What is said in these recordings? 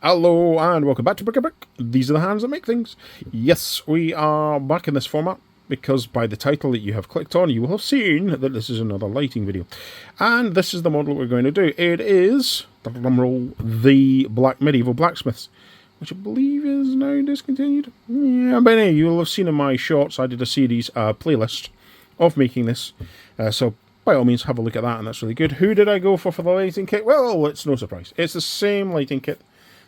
Hello and welcome back to Brick a Brick. These are the hands that make things. Yes, we are back in this format because by the title that you have clicked on, you will have seen that this is another lighting video. And this is the model we're going to do. It is, drumroll, the Medieval Blacksmiths, which I believe is now discontinued. Yeah, but anyway, you will have seen in my shorts, I did a series playlist of making this. So by all means, have a look at that, and that's really good. Who did I go for the lighting kit? Well, it's no surprise. It's the same lighting kit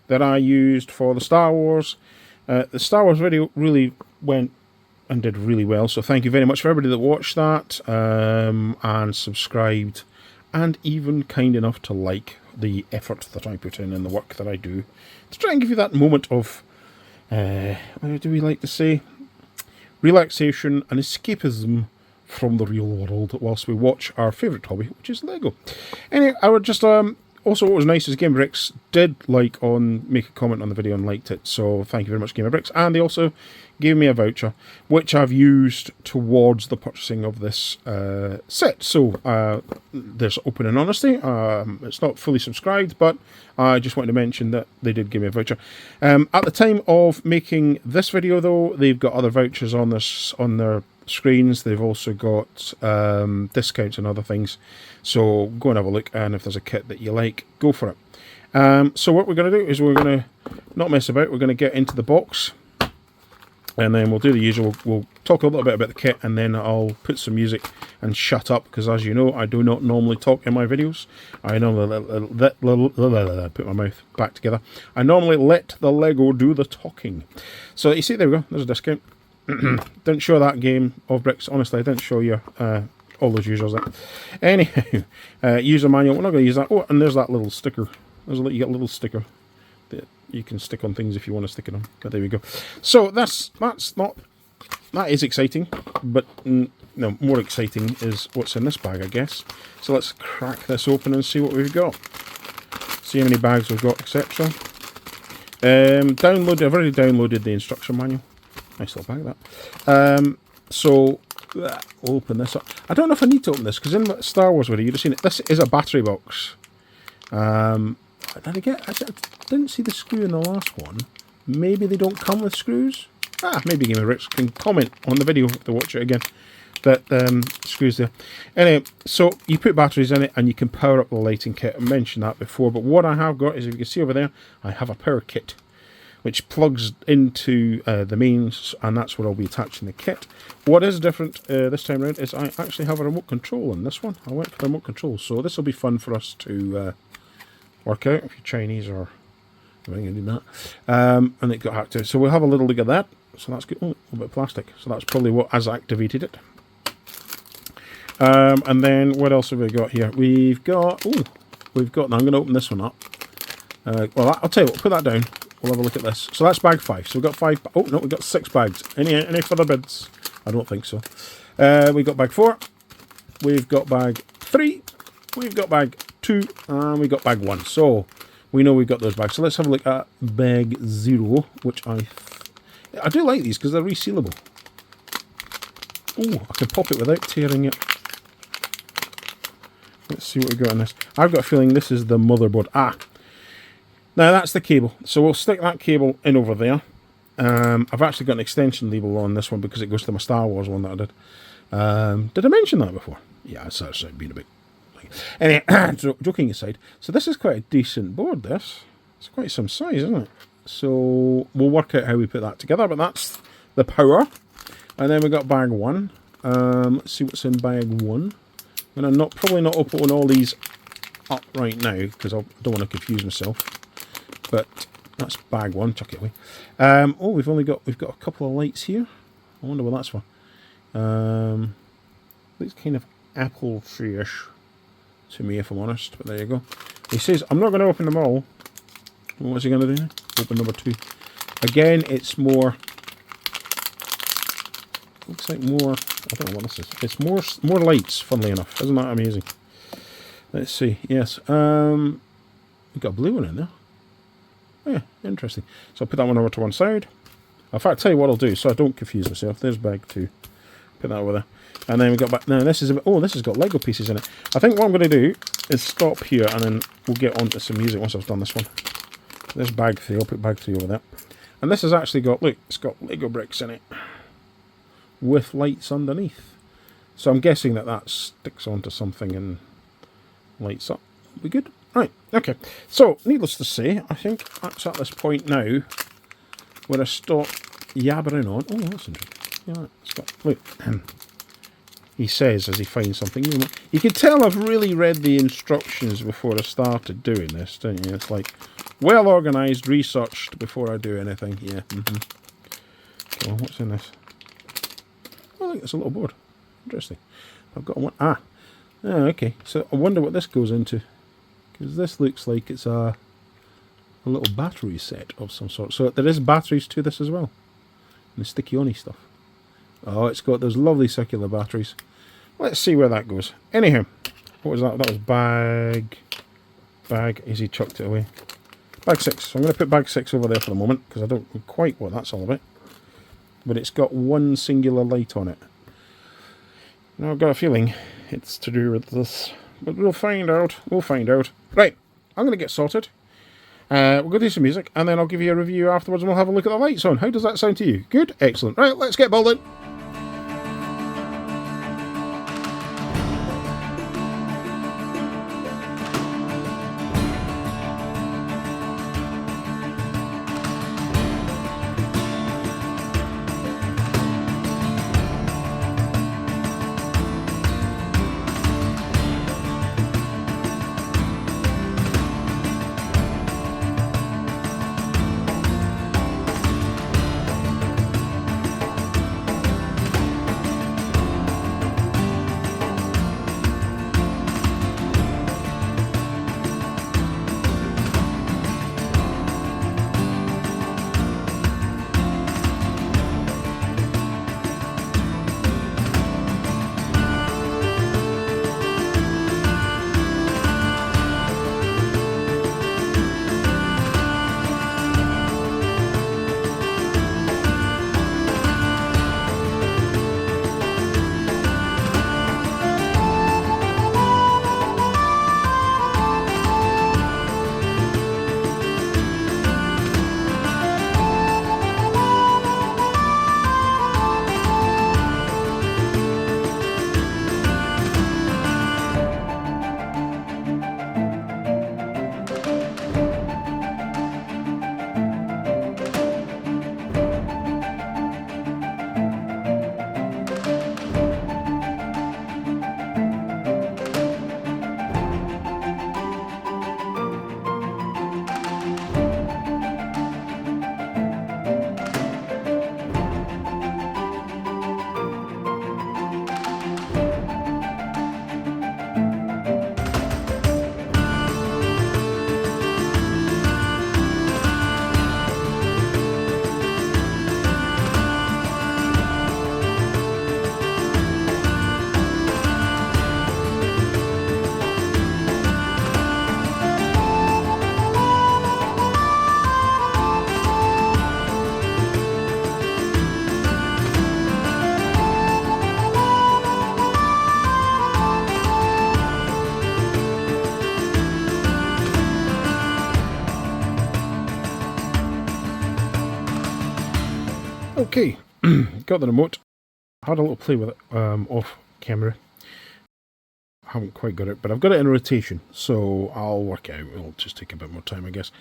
that I used for the Star Wars. The Star Wars video really went and did really well, so thank you very much for everybody that watched that and subscribed, and even kind enough to like the effort that I put in and the work that I do to try and give you that moment of, what do we like to say, relaxation and escapism from the real world whilst we watch our favourite hobby, which is Lego. Anyway, I would just also, what was nice is Game of Bricks did make a comment on the video and liked it, so thank you very much, Game of Bricks. And they also gave me a voucher, which I've used towards the purchasing of this set. So there's open and honesty. It's not fully subscribed, but I just wanted to mention that they did give me a voucher. At the time of making this video, though, they've got other vouchers on their screens. They've also got discounts and other things, so go and have a look, and if there's a kit that you like, go for it. So what we're going to do is we're going to not mess about. We're going to get into the box, and then we'll do the usual. We'll talk a little bit about the kit, and then I'll put some music and shut up, because as you know, I do not normally talk in my videos. I normally put my mouth back together. I normally let the Lego do the talking. So you see, there we go, there's a discount. Didn't show that game of bricks. Honestly, I didn't show you all those users there. Anyhow, user manual. We're not going to use that. Oh, and there's that little sticker. You get a little sticker that you can stick on things if you want to stick it on. But there we go. So that is exciting, but no, more exciting is what's in this bag, I guess. So let's crack this open and see what we've got. See how many bags we've got, etc. I've already downloaded the instruction manual. Nice little bag, that. So we'll open this up. I don't know if I need to open this, because in the Star Wars video, you'd have seen it. This is a battery box. I didn't see the screw in the last one. Maybe they don't come with screws. Maybe Game of Bricks can comment on the video if they watch it again. That screws there. Anyway, so you put batteries in it and you can power up the lighting kit. I mentioned that before, but what I have got is, if you can see over there, I have a power kit, which plugs into the mains, and that's where I'll be attaching the kit. What is different this time around is I actually have a remote control in this one. I went for the remote control, so this will be fun for us to work out if you're Chinese or anything like that. And it got hacked out. So we'll have a little look at that. So that's good. Oh, a little bit of plastic. So that's probably what has activated it. And then what else have we got here? Now I'm going to open this one up. Well, I'll tell you what, put that down. We'll have a look at this. So that's bag 5. So we've got 5. Oh no, we've got 6 bags. Any further bids? I don't think so. We've got bag 4. We've got bag 3. We've got bag 2, and we've got bag 1. So we know we've got those bags. So let's have a look at bag 0, which I do like these because they're resealable. Oh, I can pop it without tearing it. Let's see what we've got in this. I've got a feeling this is the motherboard. Now that's the cable, so we'll stick that cable in over there. I've actually got an extension label on this one because it goes to my Star Wars one that I did. Did I mention that before? Yeah, it's actually been a bit... Anyway, joking aside, so this is quite a decent board, this. It's quite some size, isn't it? So we'll work out how we put that together, but that's the power. And then we got bag 1. Let's see what's in bag 1. I'm going to probably not open all these up right now because I don't want to confuse myself. But that's bag 1. Chuck it away. We've got a couple of lights here. I wonder what that's for. Looks kind of apple tree-ish to me, if I'm honest. But there you go. He says I'm not going to open them all. What's he going to do now? Open number 2. Again, it's more. Looks like more. I don't know what this is. It's more lights. Funnily enough, isn't that amazing? Let's see. Yes. We've got a blue one in there. Yeah, interesting. So I'll put that one over to one side. In fact, I'll tell you what I'll do so I don't confuse myself. There's bag 2. Put that over there. And then we've got back. Now this is this has got Lego pieces in it. I think what I'm going to do is stop here and then we'll get on to some music once I've done this one. this bag 3, I'll put bag 3 over there. And this has actually got, look, it's got Lego bricks in it with lights underneath. So I'm guessing that sticks onto something and lights up. We good? Right, okay. So, needless to say, I think that's at this point now where I stop yabbering on. Oh, that's interesting. Yeah, it's got, look, he says as he finds something. You can tell I've really read the instructions before I started doing this, don't you? It's like, well organised, researched before I do anything. Yeah. Okay, well, what's in this? Oh, I think it's a little board. Interesting. I've got one. Ah, okay. So I wonder what this goes into. Because this looks like it's a little battery set of some sort. So there is batteries to this as well. And the sticky-on-y stuff. Oh, it's got those lovely circular batteries. Let's see where that goes. Anyhow, what was that? That was bag. Easy chucked it away. Bag 6. So I'm going to put bag 6 over there for the moment, because I don't know quite what that's all about. But it's got one singular light on it. Now I've got a feeling it's to do with this. But we'll find out. We'll find out. Right, I'm going to get sorted. We'll go do some music, and then I'll give you a review afterwards, and we'll have a look at the lights on. How does that sound to you? Good? Excellent. Right, let's get building. Okay, got the remote. Had a little play with it off camera. I haven't quite got it, but I've got it in rotation, so I'll work it out. It'll just take a bit more time, I guess.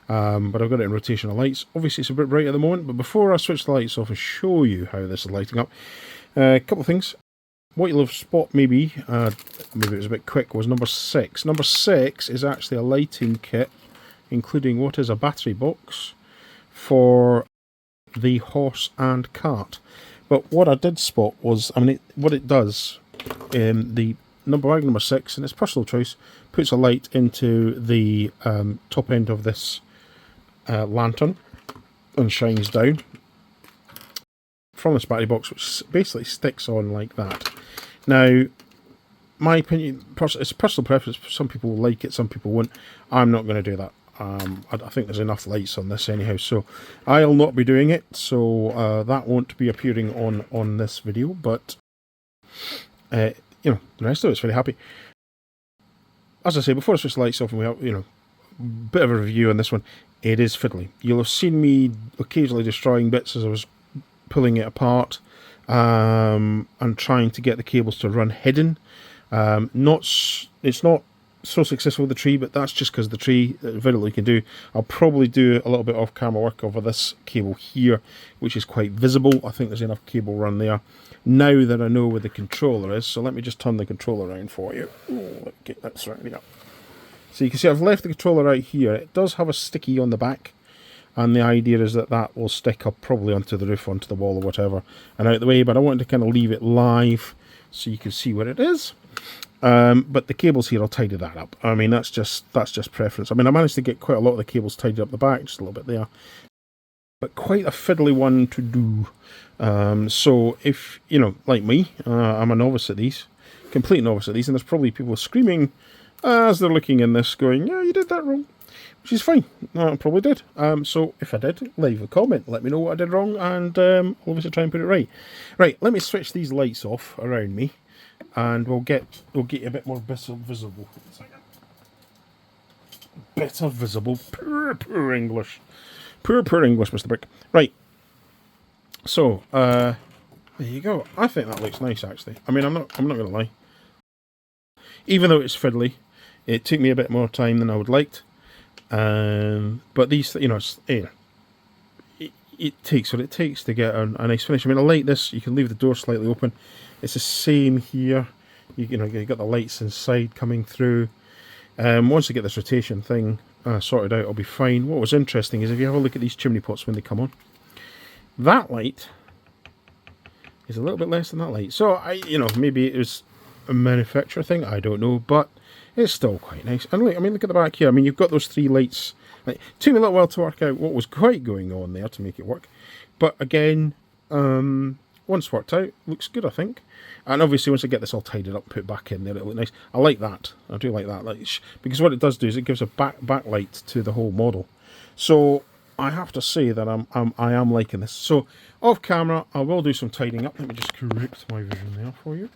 But I've got it in rotation of lights. Obviously, it's a bit bright at the moment, but before I switch the lights off and show you how this is lighting up, a couple of things. What you'll have spot maybe it was a bit quick, was number 6. Number 6 is actually a lighting kit, including what is a battery box for the horse and cart. But what I did spot was, what it does, the bag number 6, and it's personal choice, puts a light into the top end of this lantern and shines down from this battery box, which basically sticks on like that. Now, my opinion, it's personal preference. Some people will like it, some people won't. I'm not going to do that. I think there's enough lights on this anyhow, so I'll not be doing it, so that won't be appearing on this video, but the rest of it's very happy. As I say, before I switch the lights off and we have, bit of a review on this one, it is fiddly. You'll have seen me occasionally destroying bits as I was pulling it apart and trying to get the cables to run hidden. It's not so successful with the tree, but that's just because the tree, very little you can do. I'll probably do a little bit of camera work over this cable here, which is quite visible. I think there's enough cable run there now that I know where the controller is. So let me just turn the controller around for you. Let's get that surrounding up. So you can see I've left the controller right here. It does have a sticky on the back, and the idea is that that will stick up probably onto the roof, onto the wall or whatever, and out the way, but I wanted to kind of leave it live so you can see where it is. But the cables here, I'll tidy that up. I mean, that's just preference. I mean, I managed to get quite a lot of the cables tidied up the back, just a little bit there, but quite a fiddly one to do. So if, you know, like me, I'm a novice at these, complete novice at these, and there's probably people screaming as they're looking in this going, yeah, you did that wrong, which is fine. I probably did. So if I did, leave a comment, let me know what I did wrong, and I'll obviously try and put it right. Right, let me switch these lights off around me, and we'll get you a bit more visible. Better visible. Poor English. Poor English, Mr. Brick. Right. So, there you go. I think that looks nice, actually. I mean, I'm not going to lie. Even though it's fiddly, it took me a bit more time than I would liked. But these, you know, it takes what it takes to get a nice finish. I mean, I like this. You can leave the door slightly open. It's the same here. You know, you've got the lights inside coming through. Once I get this rotation thing sorted out, I'll be fine. What was interesting is if you have a look at these chimney pots when they come on, that light is a little bit less than that light. So, you know, maybe it was a manufacturer thing, I don't know, but it's still quite nice. And look, I mean, look at the back here. I mean, you've got those three lights. It took me a little while to work out what was quite going on there to make it work. But again, once worked out, looks good, I think. And obviously, once I get this all tidied up, put back in there, it'll look nice. I like that. I do like that light, because what it does do is it gives a backlight to the whole model. So I have to say that I am liking this. So off camera, I will do some tidying up. Let me just correct my vision there for you.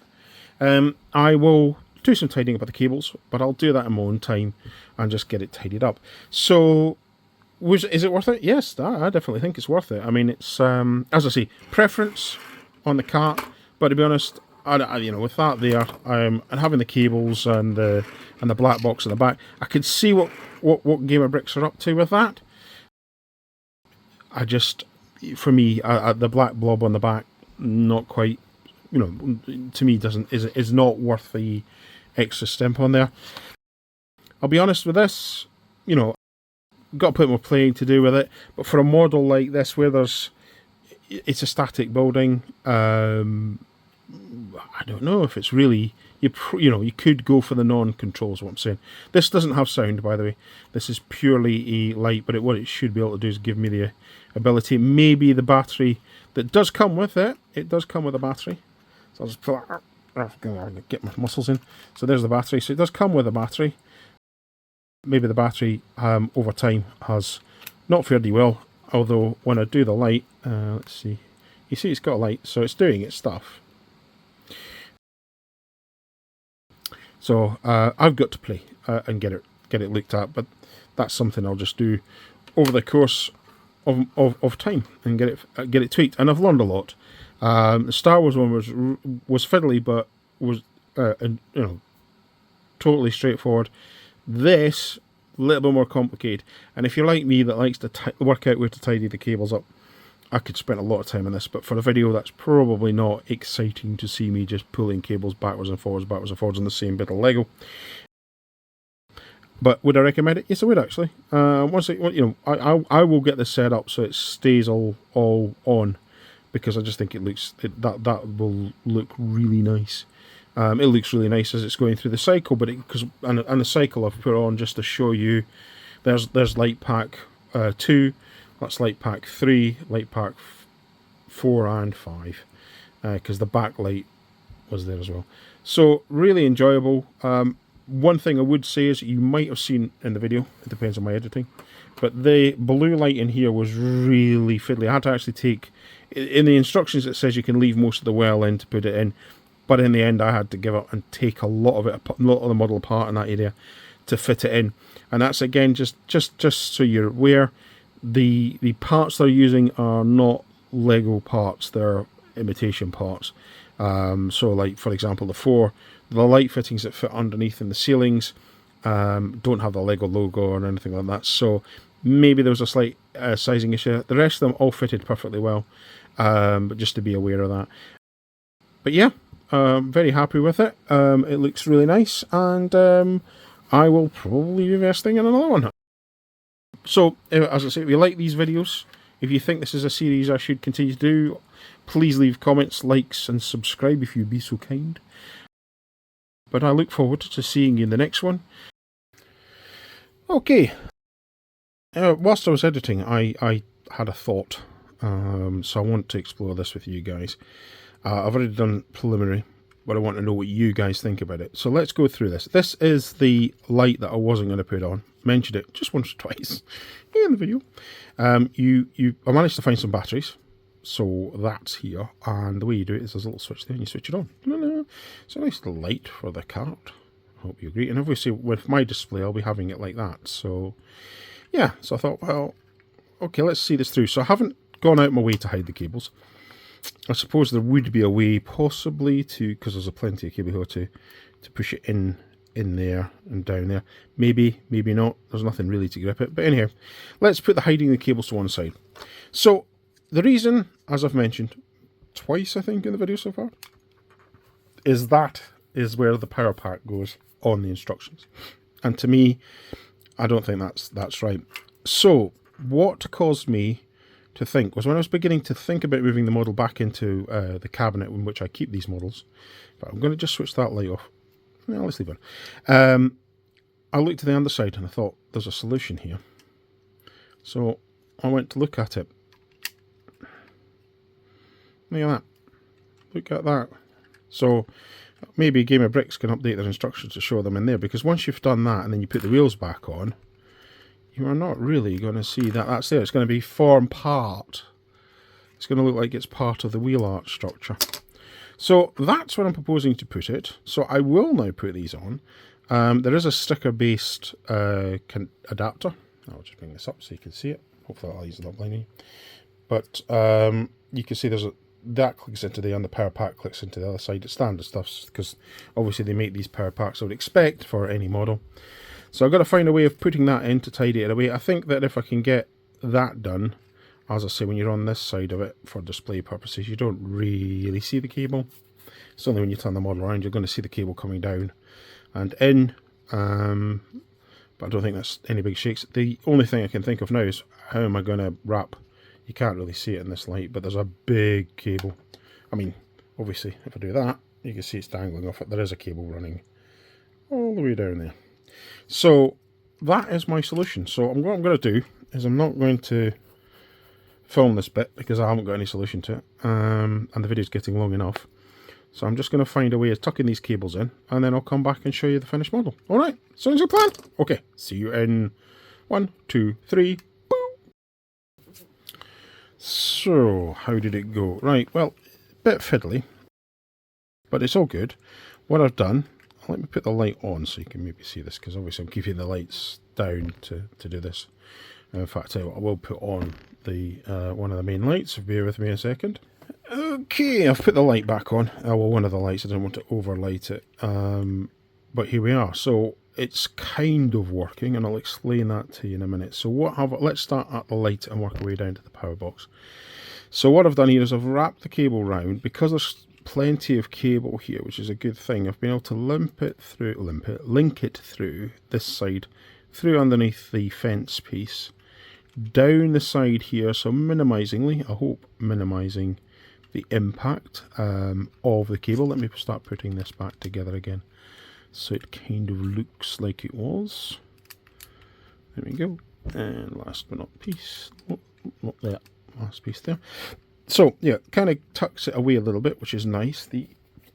I will do some tidying up of the cables, but I'll do that in my own time and just get it tidied up. So, is it worth it? Yes, I definitely think it's worth it. I mean, it's as I say, preference on the cart, but to be honest, you know, with that there, and having the cables and the black box in the back, I could see what Gamer Bricks are up to with that. For me, the black blob on the back, not quite. You know, to me, is not worth the extra stamp on there. I'll be honest with this, you know, got to put more playing to do with it. But for a model like this, where it's a static building, I don't know if it's really you know, you could go for the non-controls. What I'm saying. This doesn't have sound, by the way. This is purely a light, but what it should be able to do is give me the ability. Maybe the battery that does come with it. It does come with a battery. I'll just pull that, get my muscles in. So there's the battery. So it does come with a battery. Maybe the battery over time has not fared well. Although when I do the light, let's see. You see it's got a light, so it's doing its stuff. So I've got to play and get it looked at. But that's something I'll just do over the course of time and get it tweaked. And I've learned a lot. The Star Wars one was fiddly, but was you know, totally straightforward. This a little bit more complicated. And if you're like me that likes to work out where to tidy the cables up, I could spend a lot of time on this. But for a video, that's probably not exciting to see me just pulling cables backwards and forwards on the same bit of Lego. But would I recommend it? Yes, I would actually. Once you know, I will get this set up so it stays all on. Because I just think it looks that will look really nice. It looks really nice as it's going through the cycle, but and the cycle I've put on just to show you. There's light pack 2, that's light pack 3, light pack 4 and 5, because the backlight was there as well. So really enjoyable. One thing I would say is you might have seen in the video. It depends on my editing. But the blue light in here was really fiddly. I had to actually take... In the instructions it says you can leave most of the well in to put it in. But in the end I had to give up and take a lot of the model apart in that area to fit it in. And that's again just so you're aware, the parts they're using are not Lego parts, they're imitation parts. So like for example the light fittings that fit underneath in the ceilings don't have the Lego logo or anything like that, so maybe there was a slight sizing issue. The rest of them all fitted perfectly well, but just to be aware of that. But yeah, very happy with it. It looks really nice, and I will probably be investing in another one. So as I say, if you like these videos, if you think this is a series I should continue to do, please leave comments, likes and subscribe if you'd be so kind. But I look forward to seeing you in the next one. Okay. Whilst I was editing, I had a thought, so I want to explore this with you guys. I've already done preliminary, but I want to know what you guys think about it. So let's go through this. This is the light that I wasn't going to put on. Mentioned it just once or twice in the video. I managed to find some batteries, so that's here. And the way you do it is there's a little switch there, and you switch it on. It's a nice little light for the cart. I hope you agree. And obviously, with my display, I'll be having it like that. So yeah, so I thought, well, okay, let's see this through. So I haven't gone out my way to hide the cables. I suppose there would be a way possibly to, because there's plenty of cable here to push it in there and down there. Maybe not. There's nothing really to grip it. But anyhow, let's put the hiding the cables to one side. So the reason, as I've mentioned twice, I think, in the video so far, is where the power pack goes on the instructions. And to me, I don't think that's right. So what caused me to think was when I was beginning to think about moving the model back into the cabinet in which I keep these models. But I'm going to just switch that light off. No, let's leave it on. I looked to the underside and I thought there's a solution here. So I went to look at it. Look at that. Look at that. So maybe Game of Bricks can update their instructions to show them in there, because once you've done that and then you put the wheels back on, you are not really going to see that that's there. It's going to be form part. It's going to look like it's part of the wheel arch structure. So that's where I'm proposing to put it. So I will now put these on. There is a sticker-based adapter. I'll just bring this up so you can see it. Hopefully I'll use it up lining. But you can see that clicks into there and the power pack clicks into the other side. It's standard stuff because obviously they make these power packs I would expect for any model. So I've got to find a way of putting that in to tidy it away. I think that if I can get that done, as I say, when you're on this side of it for display purposes, you don't really see the cable. It's only when you turn the model around you're going to see the cable coming down and in. But I don't think that's any big shakes. The only thing I can think of now is how am I going to wrap. You can't really see it in this light, but there's a big cable. I mean, obviously, if I do that, you can see it's dangling off it. There is a cable running all the way down there. So that is my solution. So what I'm going to do is I'm not going to film this bit because I haven't got any solution to it, and the video's getting long enough. So I'm just going to find a way of tucking these cables in, and then I'll come back and show you the finished model. All right, sounds like a plan. Okay, see you in 1, 2, 3. So, how did it go? Right, well, a bit fiddly, but it's all good. What I've done, let me put the light on so you can maybe see this, because obviously I'm keeping the lights down to do this. In fact, I tell you what, I will put on the one of the main lights, so bear with me a second. Okay, I've put the light back on. Well, one of the lights, I don't want to overlight it. But here we are. So it's kind of working, and I'll explain that to you in a minute. So let's start at the light and work our way down to the power box. So what I've done here is I've wrapped the cable round. Because there's plenty of cable here, which is a good thing, I've been able to link it through this side, through underneath the fence piece, down the side here, so minimizing the impact of the cable. Let me start putting this back together again so it kind of looks like it was. There we go. And last but not least, last piece there. So yeah, kind of tucks it away a little bit, which is nice.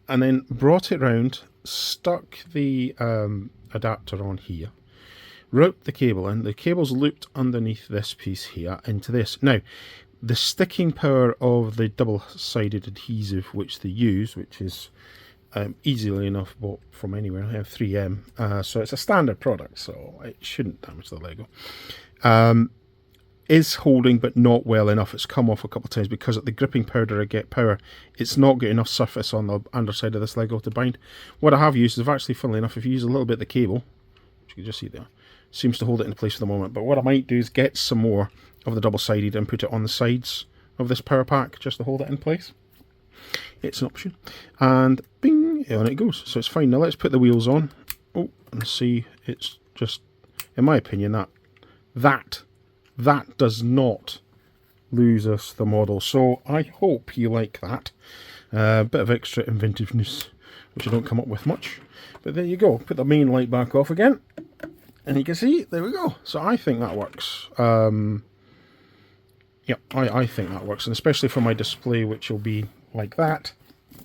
And then brought it round, stuck the adapter on here, roped the cable in. The cable's looped underneath this piece here into this. Now, the sticking power of the double-sided adhesive which they use, which is easily enough bought from anywhere. I have 3M, so it's a standard product, so it shouldn't damage the Lego. Is holding, but not well enough. It's come off a couple of times because at the gripping power, it's not got enough surface on the underside of this Lego to bind. What I have used is actually, funnily enough, if you use a little bit of the cable, which you can just see there, seems to hold it in place for the moment. But what I might do is get some more of the double-sided and put it on the sides of this power pack just to hold it in place. It's an option. And bing, on it goes. So it's fine. Now let's put the wheels on. Oh, and see, it's just, in my opinion, that does not lose us the model. So I hope you like that. Bit of extra inventiveness, which I don't come up with much. But there you go. Put the main light back off again. And you can see, there we go. So I think that works. Yep, I think that works. And especially for my display, which will be like that,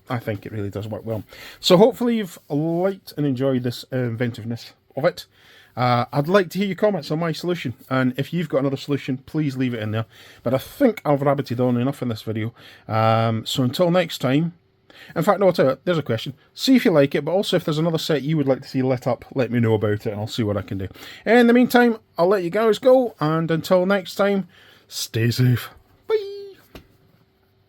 I think it really does work well. So hopefully you've liked and enjoyed this inventiveness of it. I'd like to hear your comments on my solution, and if you've got another solution, please leave it in there. But I think I've rabbited on enough in this video. So until next time, in fact, no, I'll tell you, there's a question. See if you like it, but also if there's another set you would like to see lit up, let me know about it, and I'll see what I can do. In the meantime, I'll let you guys go, and until next time, stay safe.